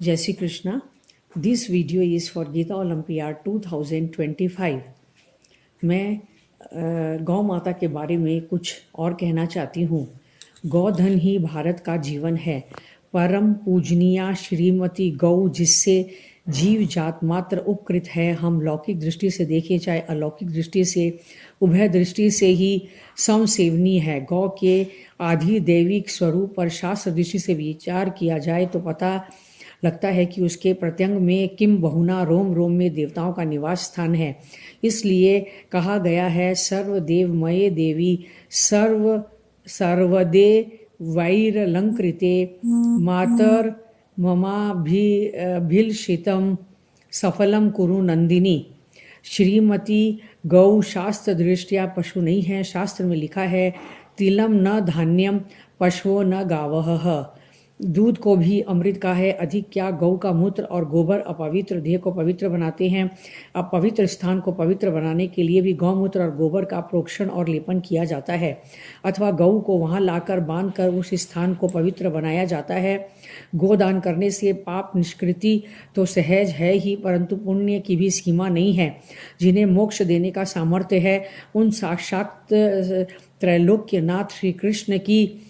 Jai Shri Krishna. This video is for Gita Olympiad 2025. मैं गौ माता के बारे में कुछ और कहना चाहती हूँ। गौधन ही भारत का जीवन है। परम पूजनीया श्रीमती गौ, जिससे जीव जात मात्र उपकृत है। हम लौकिक दृष्टि से देखें चाहे अलौकिक दृष्टि से, उभय दृष्टि से ही समसेवनीय है। गौ के आधि दैविक स्वरूप पर शास्त्र दृष्टि से विचार किया जाए तो पता लगता है कि उसके प्रत्यंग में किम बहुना रोम रोम में देवताओं का निवास स्थान है। इसलिए कहा गया है, सर्वदेवमये देवी सर्वदे वैरलंकृते मातर ममाभिलषितम सफलम कुरु नंदिनी। श्रीमती गौ शास्त्र दृष्टिया पशु नहीं है। शास्त्र में लिखा है, तिलम न धान्यम पशुओ न गावः। दूध को भी अमृत का है। अधिक क्या, गौ का मूत्र और गोबर अपवित्र देह को पवित्र बनाते हैं। अपवित्र स्थान को पवित्र बनाने के लिए भी गौमूत्र और गोबर का प्रोक्षण और लेपन किया जाता है, अथवा गौ को वहां लाकर बांधकर उस स्थान को पवित्र बनाया जाता है। गोदान करने से पाप निष्कृति तो सहज है ही, परंतु पुण्य की भी सीमा नहीं है। जिन्हें मोक्ष देने का सामर्थ्य है, उन साक्षात त्रैलोक्यनाथ श्री कृष्ण की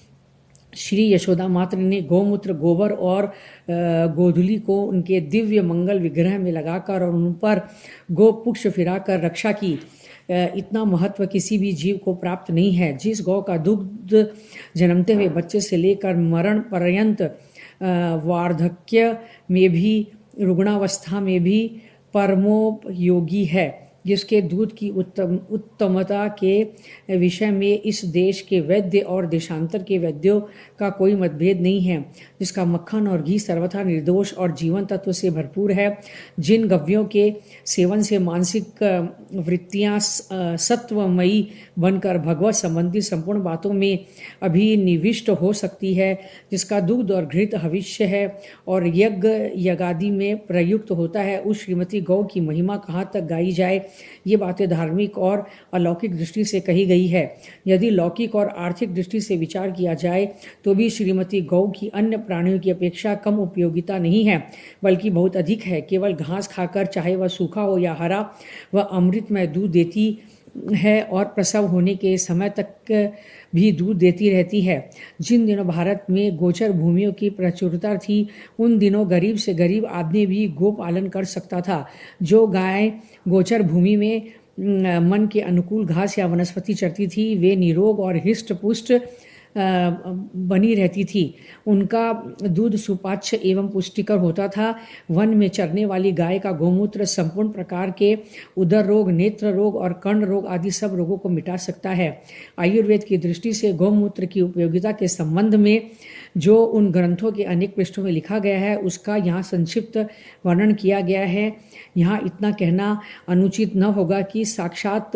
श्री यशोदा मात्र ने गौमूत्र, गोबर और गोधूलि को उनके दिव्य मंगल विग्रह में लगाकर और उन पर गोपुक्ष फिराकर रक्षा की। इतना महत्व किसी भी जीव को प्राप्त नहीं है। जिस गौ का दुग्ध जन्मते हुए बच्चे से लेकर मरण पर्यंत, वार्धक्य में भी, रुग्णावस्था में भी परमोपयोगी है, जिसके दूध की उत्तमता के विषय में इस देश के वैद्य और देशांतर के वैद्यों का कोई मतभेद नहीं है, जिसका मक्खन और घी सर्वथा निर्दोष और जीवन तत्व से भरपूर है, जिन गव्यों के सेवन से मानसिक वृत्तियां सत्वमयी बनकर भगवत संबंधी संपूर्ण बातों में अभिनिविष्ट हो सकती है, जिसका दुग्ध और घृत हविष्य है और यज्ञ यज्ञादि में प्रयुक्त होता है, उस श्रीमती गौ की महिमा कहाँ तक गाई जाए। ये बातें धार्मिक और अलौकिक दृष्टि से कही गई है। यदि लौकिक और आर्थिक दृष्टि से विचार किया जाए तो भी श्रीमती गौ की अन्य प्राणियों की अपेक्षा कम उपयोगिता नहीं है, बल्कि बहुत अधिक है। केवल घास खाकर, चाहे वह सूखा हो या हरा, वह अमृतमय दूध देती है और प्रसव होने के समय तक भी दूध देती रहती है। जिन दिनों भारत में गोचर भूमियों की प्रचुरता थी, उन दिनों गरीब से गरीब आदमी भी गो पालन कर सकता था। जो गाय गोचर भूमि में मन के अनुकूल घास या वनस्पति चरती थी, वे निरोग और हिष्ट पुष्ट बनी रहती थी। उनका दूध सुपाच्य एवं पुष्टिकर होता था। वन में चरने वाली गाय का गोमूत्र संपूर्ण प्रकार के उदर रोग, नेत्र रोग और कर्ण रोग आदि सब रोगों को मिटा सकता है। आयुर्वेद की दृष्टि से गौमूत्र की उपयोगिता के संबंध में जो उन ग्रंथों के अनेक पृष्ठों में लिखा गया है, उसका यहाँ संक्षिप्त वर्णन किया गया है। यहाँ इतना कहना अनुचित न होगा कि साक्षात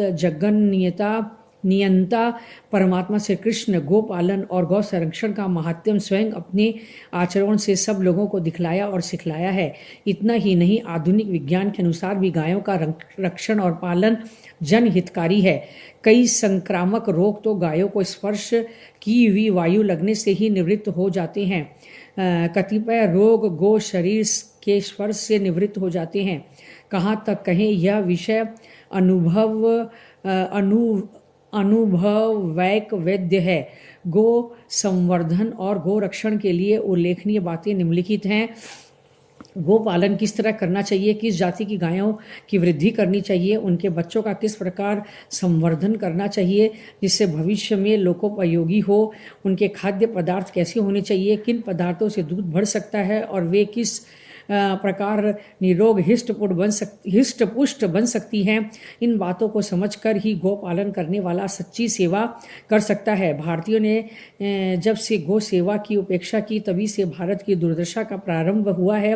नियंता परमात्मा श्री कृष्ण गोपालन और गौ संरक्षण का महात्म्य स्वयं अपने आचरण से सब लोगों को दिखलाया और सिखलाया है। इतना ही नहीं, आधुनिक विज्ञान के अनुसार भी गायों का रक्षण और पालन जनहितकारी है। कई संक्रामक रोग तो गायों को स्पर्श की हुई वायु लगने से ही निवृत्त हो जाते हैं। कतिपय रोग गो शरीर के स्पर्श से निवृत्त हो जाते हैं। कहाँ तक कहें, यह विषय अनुभवैक वैद्य है। गो संवर्धन और गो रक्षण के लिए उल्लेखनीय बातें निम्नलिखित हैं। गो पालन किस तरह करना चाहिए, किस जाति की गायों की वृद्धि करनी चाहिए, उनके बच्चों का किस प्रकार संवर्धन करना चाहिए जिससे भविष्य में लोकोपयोगी हो, उनके खाद्य पदार्थ कैसे होने चाहिए, किन पदार्थों से दूध बढ़ सकता है और वे किस प्रकार निरोग हिष्ट पुष्ट बन सकती हैं। इन बातों को समझकर ही गौ पालन करने वाला सच्ची सेवा कर सकता है। भारतीयों ने जब से गौ सेवा की उपेक्षा की, तभी से भारत की दुर्दशा का प्रारंभ हुआ है।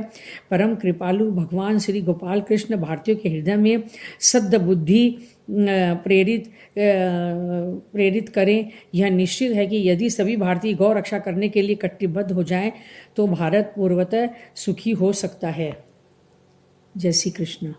परम कृपालु भगवान श्री गोपाल कृष्ण भारतीयों के हृदय में सद्बुद्धि प्रेरित करें। यह निश्चित है कि यदि सभी भारतीय गौ रक्षा करने के लिए कटिबद्ध हो जाएं तो भारत पूर्वतः सुखी हो सकता है। जय श्री कृष्ण।